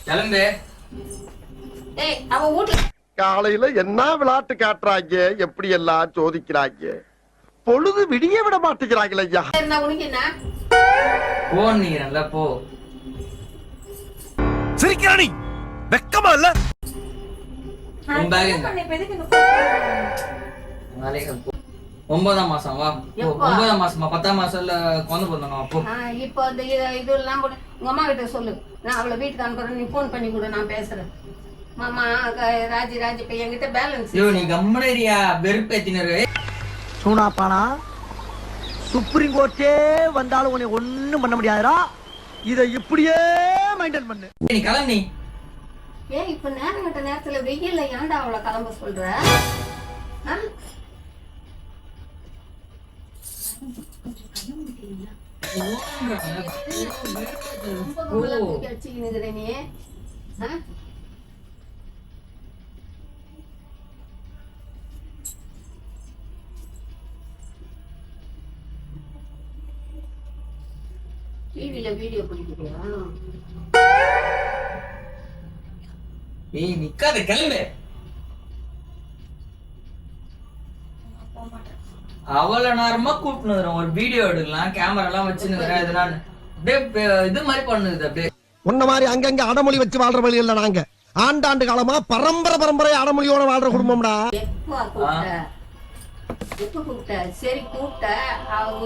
கிளம்பு. ஏய் அவன் வீட்டுல காலையில என்ன விளையாட்டு காட்டுறாங்க, எப்படி எல்லாம் சோதிக்கிறாங்க, பொழுது விடிய விட மாட்டேங்கிறாங்களே ஐயா. இருந்தா உனக்கு என்ன? போன்னீங்கல்ல போ. சிரிக்கிறானி வெக்கமா இல்ல? உன் பேக் எங்க? நாளைக்கு போ. 9ஆம் மாசம் வா. எப்போ? 9ஆம் மாசமா 10ஆம் மாசம்ல குழந்தை பிறந்தாங்க அப்போ. இப்போ அந்த இதெல்லாம் போட்டு உங்க அம்மா கிட்ட சொல்லு, நான் அவளை வீட்டுக்கு அனுப்புறேன், நீ போன் பண்ணி கொடு, நான் பேசுறேன். மாமா ராஜி இப்ப என்கிட்ட பேலன்ஸ். ஐயோ நீ கம்முனரியா வெறுப்பேத்தினரு. சூனாப்பானா சுப்ரீம் கோர்ட்டே வந்தாலும் உன்னை ஒண்ணும் பண்ண முடியாதுடா. இதை இப்படியே மெயின்டைன் பண்ணு. நீ கிளம்பி. ஏன் இப்ப நேரம் கட்ட நேரத்துல வெயில்ல ஏன்டா அவளை கிளம்ப சொல்ற? நீ டிவில வீடியோ பிடிக்கிறியா? ஏய் நிக்காத கிளம்பு. அவ்வளவு நேரமா கூப்பிட்டு ஒரு வீடியோ எடுக்கலாம், கேமரா எல்லாம் வச்சுன்னு இதெல்லாம் அப்படியே இது மாதிரி பண்ணுது. அப்படியே உன்ன மாதிரி அங்கங்க அடமொழி வச்சு வாழ்ற வழி இல்ல. நாங்க ஆண்டாண்டு காலமா பரம்பரை அடமொழியோட வாழ்ற குடும்பம்டா. எப்ப கூப்பிட்ட? சரி கூப்பிட்ட. அவங்க